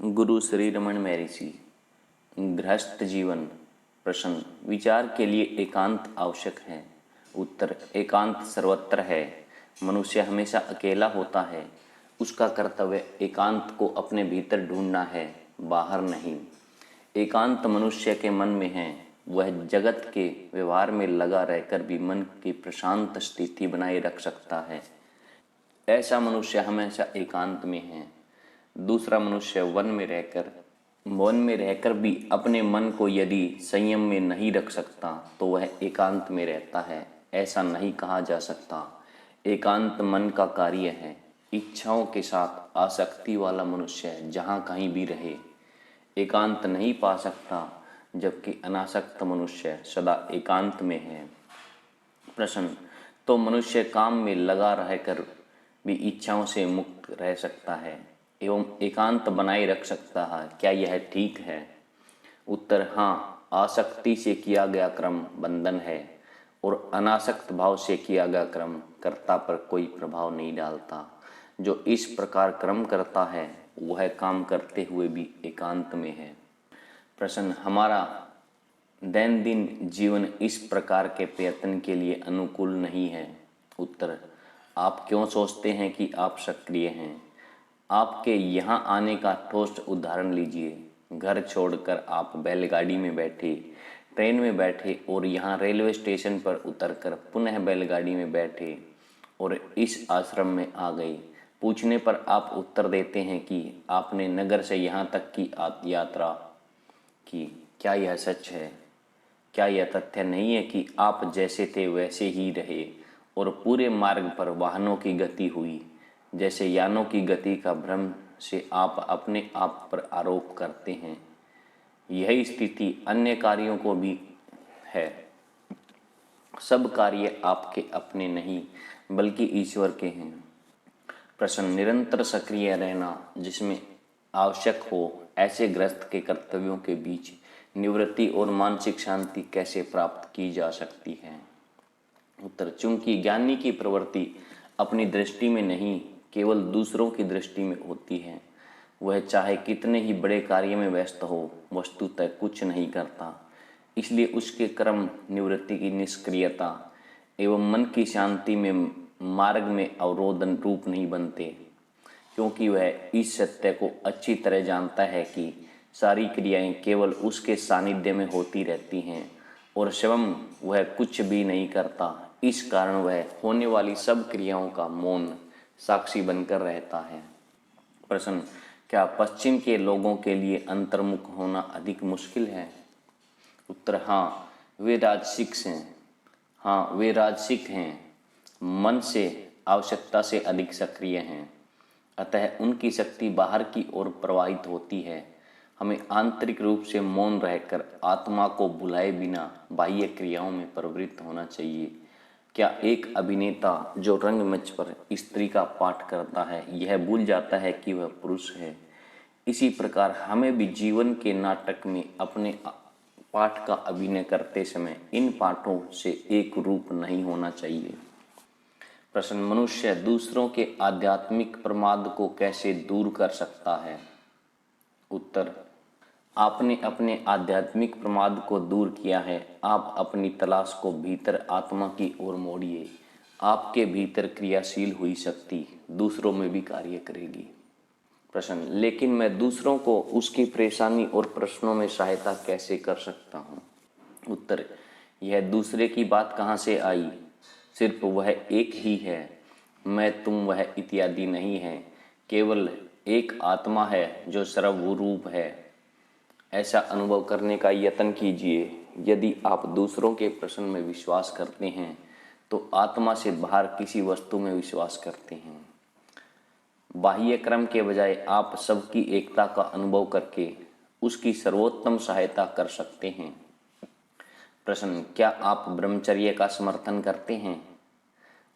गुरु श्री रमन महर्षि। गृहस्थ जीवन। प्रश्न, विचार के लिए एकांत आवश्यक है। उत्तर, एकांत सर्वत्र है। मनुष्य हमेशा अकेला होता है। उसका कर्तव्य एकांत को अपने भीतर ढूंढना है, बाहर नहीं। एकांत मनुष्य के मन में है। वह जगत के व्यवहार में लगा रहकर भी मन की प्रशांत स्थिति बनाए रख सकता है। ऐसा मनुष्य हमेशा एकांत में है। दूसरा मनुष्य वन में रहकर भी अपने मन को यदि संयम में नहीं रख सकता तो वह एकांत में रहता है, ऐसा नहीं कहा जा सकता। एकांत मन का कार्य है। इच्छाओं के साथ आसक्ति वाला मनुष्य जहाँ कहीं भी रहे, एकांत नहीं पा सकता, जबकि अनासक्त मनुष्य सदा एकांत में है। प्रश्न, तो मनुष्य काम में लगा रहकर भी इच्छाओं से मुक्त रह सकता है एवं एकांत बनाए रख सकता है, क्या यह ठीक है? उत्तर, हाँ। आसक्ति से किया गया क्रम बंधन है और अनासक्त भाव से किया गया क्रम कर्ता पर कोई प्रभाव नहीं डालता। जो इस प्रकार क्रम करता है वह काम करते हुए भी एकांत में है। प्रश्न, हमारा दैनंदिन जीवन इस प्रकार के प्रयत्न के लिए अनुकूल नहीं है। उत्तर, आप क्यों सोचते हैं कि आप सक्रिय हैं? आपके यहाँ आने का ठोस उदाहरण लीजिए। घर छोड़कर आप बैलगाड़ी में बैठे, ट्रेन में बैठे और यहाँ रेलवे स्टेशन पर उतरकर पुनः बैलगाड़ी में बैठे और इस आश्रम में आ गए। पूछने पर आप उत्तर देते हैं कि आपने नगर से यहाँ तक की यात्रा की। क्या यह सच है? क्या यह तथ्य नहीं है कि आप जैसे थे वैसे ही रहे और पूरे मार्ग पर वाहनों की गति हुई, जैसे यानों की गति का भ्रम से आप अपने आप पर आरोप करते हैं? यही स्थिति अन्य कार्यों को भी है। सब कार्य आपके अपने नहीं बल्कि ईश्वर के हैं। प्रश्न, निरंतर सक्रिय रहना जिसमें आवश्यक हो ऐसे गृहस्थ के कर्तव्यों के बीच निवृत्ति और मानसिक शांति कैसे प्राप्त की जा सकती है? उत्तर, चूंकि ज्ञानी की प्रवृत्ति अपनी दृष्टि में नहीं केवल दूसरों की दृष्टि में होती है, वह चाहे कितने ही बड़े कार्य में व्यस्त हो वस्तुतः कुछ नहीं करता। इसलिए उसके कर्म निवृत्ति की निष्क्रियता एवं मन की शांति में मार्ग में अवरोधन रूप नहीं बनते, क्योंकि वह इस सत्य को अच्छी तरह जानता है कि सारी क्रियाएं केवल उसके सानिध्य में होती रहती हैं और स्वयं वह कुछ भी नहीं करता। इस कारण वह होने वाली सब क्रियाओं का मौन साक्षी बनकर रहता है। प्रश्न, क्या पश्चिम के लोगों के लिए अंतर्मुख होना अधिक मुश्किल है? उत्तर, हाँ। वे राजसिक हैं, मन से आवश्यकता से अधिक सक्रिय हैं, अतः उनकी शक्ति बाहर की ओर प्रवाहित होती है। हमें आंतरिक रूप से मौन रहकर आत्मा को भुलाए बिना बाह्य क्रियाओं में प्रवृत्त होना चाहिए। क्या एक अभिनेता जो रंगमंच पर स्त्री का पाठ करता है यह भूल जाता है कि वह पुरुष है? इसी प्रकार हमें भी जीवन के नाटक में अपने पाठ का अभिनय करते समय इन पाठों से एक रूप नहीं होना चाहिए। प्रश्न, मनुष्य दूसरों के आध्यात्मिक प्रमाद को कैसे दूर कर सकता है? उत्तर, आपने अपने आध्यात्मिक प्रमाद को दूर किया है। आप अपनी तलाश को भीतर आत्मा की ओर मोड़िए। आपके भीतर क्रियाशील हुई शक्ति दूसरों में भी कार्य करेगी। प्रश्न, लेकिन मैं दूसरों को उसकी परेशानी और प्रश्नों में सहायता कैसे कर सकता हूँ? उत्तर, यह दूसरे की बात कहाँ से आई? सिर्फ वह एक ही है। मैं तुम वह इत्यादि नहीं है, केवल एक आत्मा है जो सर्वरूप है। ऐसा अनुभव करने का यत्न कीजिए। यदि आप दूसरों के प्रश्न में विश्वास करते हैं तो आत्मा से बाहर किसी वस्तु में विश्वास करते हैं। बाह्य क्रम के बजाय आप सबकी एकता का अनुभव करके उसकी सर्वोत्तम सहायता कर सकते हैं। प्रश्न, क्या आप ब्रह्मचर्य का समर्थन करते हैं?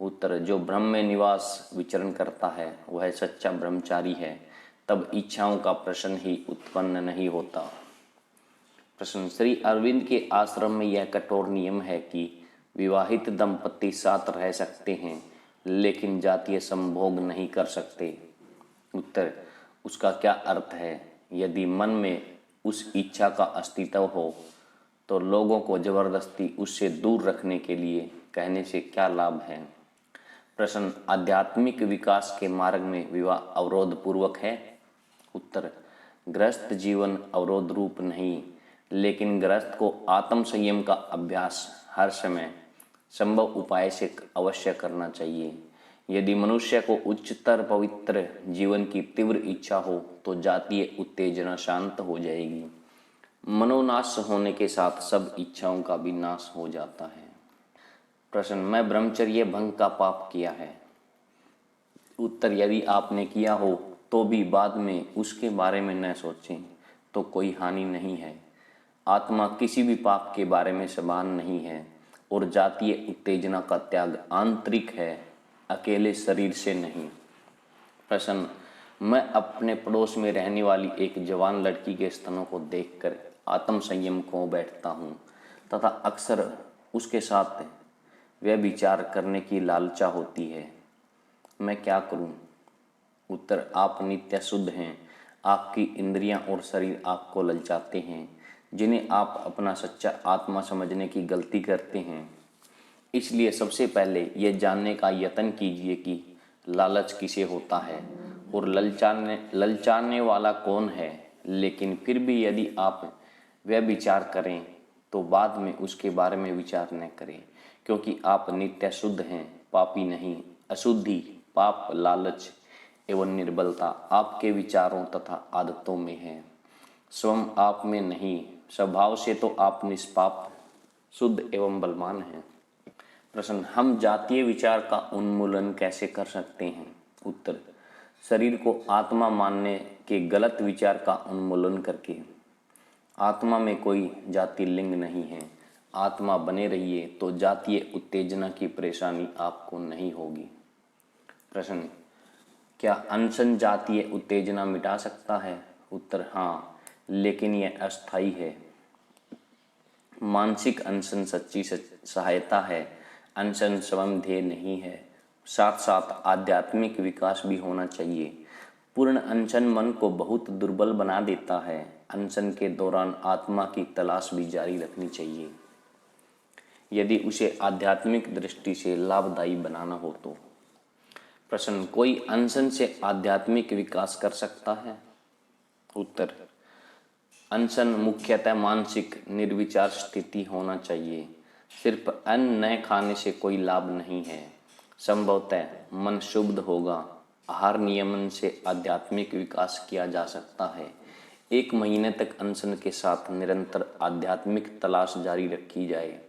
उत्तर, जो ब्रह्म में निवास विचरण करता है वह सच्चा ब्रह्मचारी है। तब इच्छाओं का प्रश्न ही उत्पन्न नहीं होता। प्रश्न, श्री अरविंद के आश्रम में यह कठोर नियम है कि विवाहित दंपति साथ रह सकते हैं लेकिन जातीय संभोग नहीं कर सकते। उत्तर, उसका क्या अर्थ है? यदि मन में उस इच्छा का अस्तित्व हो तो लोगों को जबरदस्ती उससे दूर रखने के लिए कहने से क्या लाभ है। प्रश्न, आध्यात्मिक विकास के मार्ग में विवाह अवरोध पूर्वक है? उत्तर, गृहस्थ जीवन अवरोध रूप नहीं, लेकिन गृहस्थ को आत्म संयम का अभ्यास हर समय संभव उपाय से अवश्य करना चाहिए। यदि मनुष्य को उच्चतर पवित्र जीवन की तीव्र इच्छा हो तो जातीय उत्तेजना शांत हो जाएगी। मनोनाश होने के साथ सब इच्छाओं का भी नाश हो जाता है। प्रश्न, मैं ब्रह्मचर्य भंग का पाप किया है? उत्तर, यदि आपने किया हो तो भी बाद में उसके बारे में न सोचें तो कोई हानि नहीं है। आत्मा किसी भी पाप के बारे में समान नहीं है और जातीय उत्तेजना का त्याग आंतरिक है, अकेले शरीर से नहीं। प्रश्न, मैं अपने पड़ोस में रहने वाली एक जवान लड़की के स्तनों को देखकर आत्म संयम खो बैठता हूँ तथा अक्सर उसके साथ वह विचार करने की लालसा होती है। मैं क्या करूँ? उत्तर, आप नित्य शुद्ध हैं। आपकी इंद्रियां और शरीर आपको ललचाते हैं, जिन्हें आप अपना सच्चा आत्मा समझने की गलती करते हैं। इसलिए सबसे पहले यह जानने का यत्न कीजिए कि लालच किसे होता है और ललचाने वाला कौन है। लेकिन फिर भी यदि आप वह विचार करें तो बाद में उसके बारे में विचार न करें, क्योंकि आप नित्य शुद्ध हैं, पापी नहीं। अशुद्धि, पाप, लालच एवं निर्बलता आपके विचारों तथा आदतों में है, स्वयं आप में नहीं। स्वभाव से तो आप निष्पाप, शुद्ध एवं बलवान हैं। प्रश्न, हम जातीय विचार का उन्मूलन कैसे कर सकते हैं? उत्तर, शरीर को आत्मा मानने के गलत विचार का उन्मूलन करके। आत्मा में कोई जाति लिंग नहीं है। आत्मा बने रहिए तो जातीय उत्तेजना की परेशानी आपको नहीं होगी। प्रश्न, क्या अनशन जातीय उत्तेजना मिटा सकता है? उत्तर, हाँ, लेकिन यह अस्थायी है। मानसिक अनशन सच्ची सहायता है, अनशन स्वयं ध्येय नहीं है। साथ साथ आध्यात्मिक विकास भी होना चाहिए। पूर्ण अनशन मन को बहुत दुर्बल बना देता है। अनशन के दौरान आत्मा की तलाश भी जारी रखनी चाहिए, यदि उसे आध्यात्मिक दृष्टि से लाभदायी बनाना हो तो। प्रश्न, कोई अनशन से आध्यात्मिक विकास कर सकता है? उत्तर, अनशन मुख्यतः मानसिक निर्विचार स्थिति होना चाहिए। सिर्फ अन्न न खाने से कोई लाभ नहीं है। संभवतः मन शुद्ध होगा। आहार नियमन से आध्यात्मिक विकास किया जा सकता है। 1 महीने तक अनशन के साथ निरंतर आध्यात्मिक तलाश जारी रखी जाए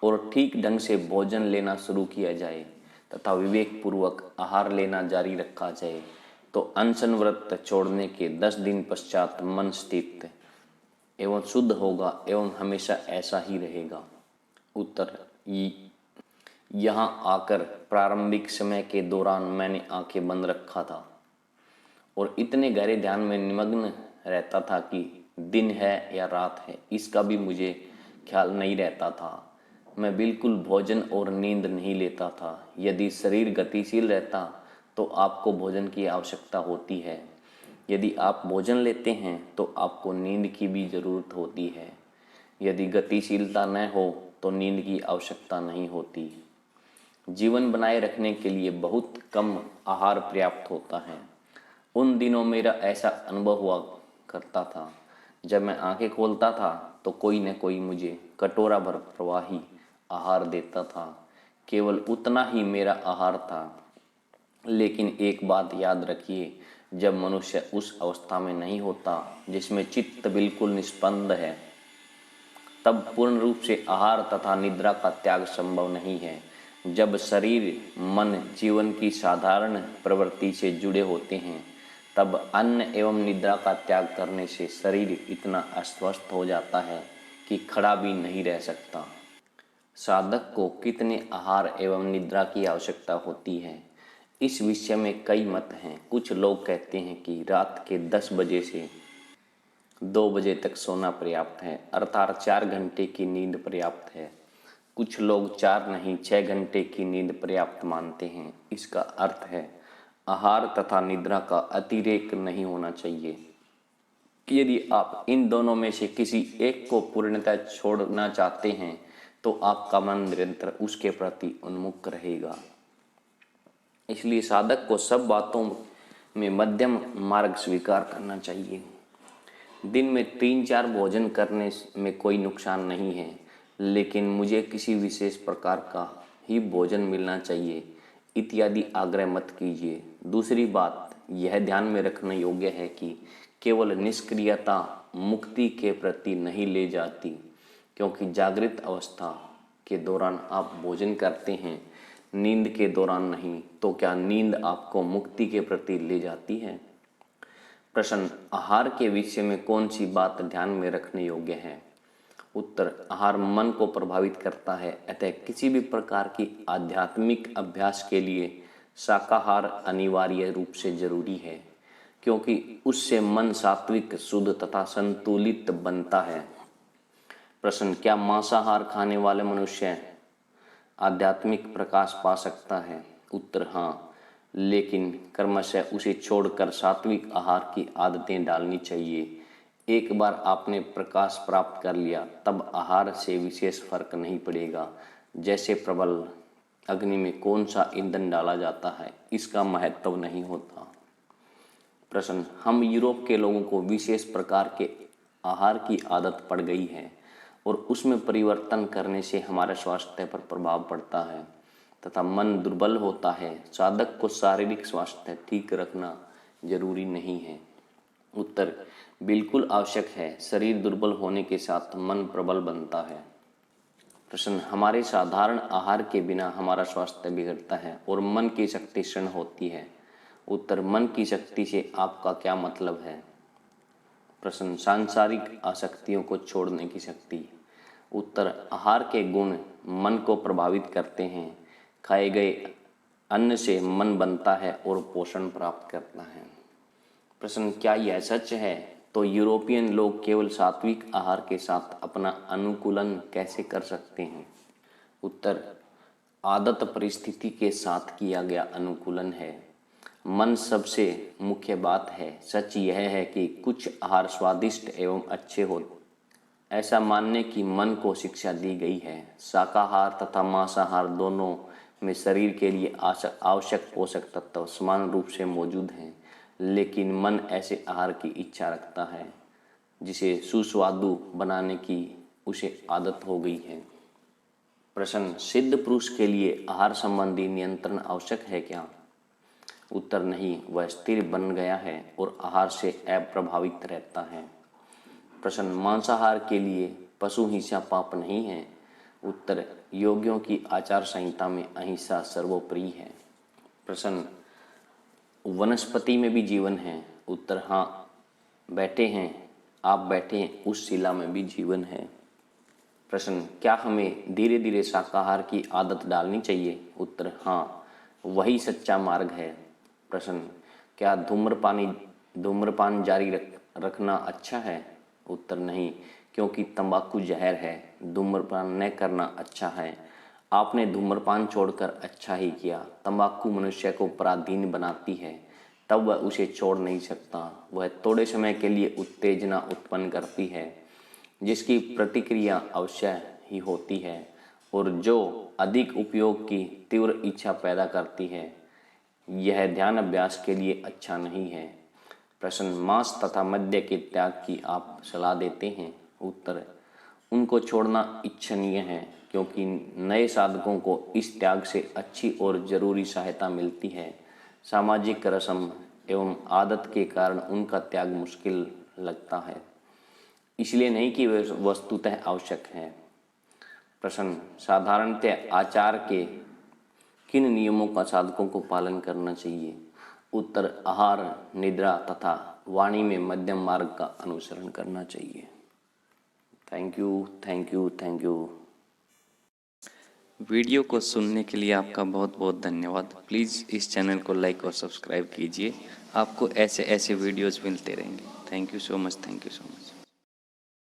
और ठीक ढंग से भोजन लेना शुरू किया जाए तथा विवेक पूर्वक आहार लेना जारी रखा जाए तो अनशन व्रत छोड़ने के 10 दिन पश्चात मन स्थित एवं शुद्ध होगा एवं हमेशा ऐसा ही रहेगा। उत्तर, यहाँ आकर प्रारंभिक समय के दौरान मैंने आंखें बंद रखा था और इतने गहरे ध्यान में निमग्न रहता था कि दिन है या रात है इसका भी मुझे ख्याल नहीं रहता था। मैं बिल्कुल भोजन और नींद नहीं लेता था। यदि शरीर गतिशील रहता तो आपको भोजन की आवश्यकता होती है। यदि आप भोजन लेते हैं तो आपको नींद की भी जरूरत होती है। यदि गतिशीलता न हो तो नींद की आवश्यकता नहीं होती। जीवन बनाए रखने के लिए बहुत कम आहार पर्याप्त होता है। उन दिनों मेरा ऐसा अनुभव हुआ करता था। जब मैं आंखें खोलता था तो कोई न कोई मुझे कटोरा भर प्रवाही आहार देता था। केवल उतना ही मेरा आहार था। लेकिन एक बात याद रखिए, जब मनुष्य उस अवस्था में नहीं होता जिसमें चित्त बिल्कुल निष्पन्द है, तब पूर्ण रूप से आहार तथा निद्रा का त्याग संभव नहीं है। जब शरीर, मन जीवन की साधारण प्रवृत्ति से जुड़े होते हैं, तब अन्न एवं निद्रा का त्याग करने से शरीर इतना अस्वस्थ हो जाता है कि खड़ा भी नहीं रह सकता। साधक को कितने आहार एवं निद्रा की आवश्यकता होती है, इस विषय में कई मत हैं। कुछ लोग कहते हैं कि रात के 10 बजे से 2 बजे तक सोना पर्याप्त है, अर्थात 4 घंटे की नींद पर्याप्त है। कुछ लोग 4 नहीं 6 घंटे की नींद पर्याप्त मानते हैं। इसका अर्थ है आहार तथा निद्रा का अतिरेक नहीं होना चाहिए। कि यदि आप इन दोनों में से किसी एक को पूर्णतः छोड़ना चाहते हैं तो आपका मन निरंतर उसके प्रति उन्मुख रहेगा। इसलिए साधक को सब बातों में मध्यम मार्ग स्वीकार करना चाहिए। दिन में 3-4 भोजन करने में कोई नुकसान नहीं है, लेकिन मुझे किसी विशेष प्रकार का ही भोजन मिलना चाहिए इत्यादि आग्रह मत कीजिए। दूसरी बात यह ध्यान में रखने योग्य है कि केवल निष्क्रियता मुक्ति के प्रति नहीं ले जाती, क्योंकि जागृत अवस्था के दौरान आप भोजन करते हैं, नींद के दौरान नहीं, तो क्या नींद आपको मुक्ति के प्रति ले जाती है? प्रश्न, आहार के विषय में कौन सी बात ध्यान में रखने योग्य है? उत्तर, आहार मन को प्रभावित करता है, अतः किसी भी प्रकार की आध्यात्मिक अभ्यास के लिए शाकाहार अनिवार्य रूप से जरूरी है, क्योंकि उससे मन सात्विक, शुद्ध तथा संतुलित बनता है। प्रश्न, क्या मांसाहार खाने वाले मनुष्य आध्यात्मिक प्रकाश पा सकता है? उत्तर, हाँ, लेकिन क्रमशः उसे छोड़कर सात्विक आहार की आदतें डालनी चाहिए। एक बार आपने प्रकाश प्राप्त कर लिया तब आहार से विशेष फर्क नहीं पड़ेगा। जैसे प्रबल अग्नि में कौन सा ईंधन डाला जाता है, इसका महत्व नहीं होता। प्रश्न, हम यूरोप के लोगों को विशेष प्रकार के आहार की आदत पड़ गई है और उसमें परिवर्तन करने से हमारे स्वास्थ्य पर प्रभाव पड़ता है तथा मन दुर्बल होता है। साधक को शारीरिक स्वास्थ्य ठीक रखना जरूरी नहीं है। उत्तर, बिल्कुल आवश्यक है। शरीर दुर्बल होने के साथ मन प्रबल बनता है। प्रश्न, हमारे साधारण आहार के बिना हमारा स्वास्थ्य बिगड़ता है और मन की शक्ति क्षीण होती है। उत्तर, मन की शक्ति से आपका क्या मतलब है? प्रश्न, सांसारिक आसक्तियों को छोड़ने की शक्ति। उत्तर, आहार के गुण मन को प्रभावित करते हैं। खाए गए अन्न से मन बनता है और पोषण प्राप्त करता है। प्रश्न, क्या यह सच है? तो यूरोपियन लोग केवल सात्विक आहार के साथ अपना अनुकूलन कैसे कर सकते हैं? उत्तर, आदत परिस्थिति के साथ किया गया अनुकूलन है। मन सबसे मुख्य बात है। सच यह है कि कुछ आहार स्वादिष्ट एवं अच्छे हो, ऐसा मानने की मन को शिक्षा दी गई है। शाकाहार तथा मांसाहार दोनों में शरीर के लिए आवश्यक पोषक तत्व समान रूप से मौजूद हैं, लेकिन मन ऐसे आहार की इच्छा रखता है जिसे सुस्वादु बनाने की उसे आदत हो गई है। प्रश्न, सिद्ध पुरुष के लिए आहार संबंधी नियंत्रण आवश्यक है क्या? उत्तर, नहीं, वह स्थिर बन गया है और आहार से अप्रभावित रहता है। प्रश्न, मांसाहार के लिए पशु हिंसा पाप नहीं है? उत्तर, योगियों की आचार संहिता में अहिंसा सर्वोपरि है। प्रश्न, वनस्पति में भी जीवन है? उत्तर, हाँ, आप बैठे हैं उस शिला में भी जीवन है। प्रश्न, क्या हमें धीरे धीरे शाकाहार की आदत डालनी चाहिए? उत्तर, हाँ, वही सच्चा मार्ग है। प्रश्न, क्या धूम्रपान जारी रखना अच्छा है? उत्तर, नहीं, क्योंकि तंबाकू जहर है। धूम्रपान न करना अच्छा है। आपने धूम्रपान छोड़कर अच्छा ही किया। तंबाकू मनुष्य को पराधीन बनाती है, तब वह उसे छोड़ नहीं सकता। वह थोड़े समय के लिए उत्तेजना उत्पन्न करती है, जिसकी प्रतिक्रिया अवश्य ही होती है और जो अधिक उपयोग की तीव्र इच्छा पैदा करती है। यह ध्यान अभ्यास के लिए अच्छा नहीं है। प्रश्न, मांस तथा मद्य के त्याग की आप सलाह देते हैं? उत्तर, उनको छोड़ना इच्छनीय है, क्योंकि नए साधकों को इस त्याग से अच्छी और जरूरी सहायता मिलती है। सामाजिक रस्म एवं आदत के कारण उनका त्याग मुश्किल लगता है, इसलिए नहीं कि वे वस्तुतः आवश्यक है। प्रश्न, साधारणतः आचार के किन नियमों का साधकों को पालन करना चाहिए? उत्तर, आहार, निद्रा तथा वाणी में मध्यम मार्ग का अनुसरण करना चाहिए। Thank you. वीडियो को सुनने के लिए आपका बहुत बहुत धन्यवाद। प्लीज़ इस चैनल को लाइक और सब्सक्राइब कीजिए। आपको ऐसे वीडियोस मिलते रहेंगे। Thank you so much.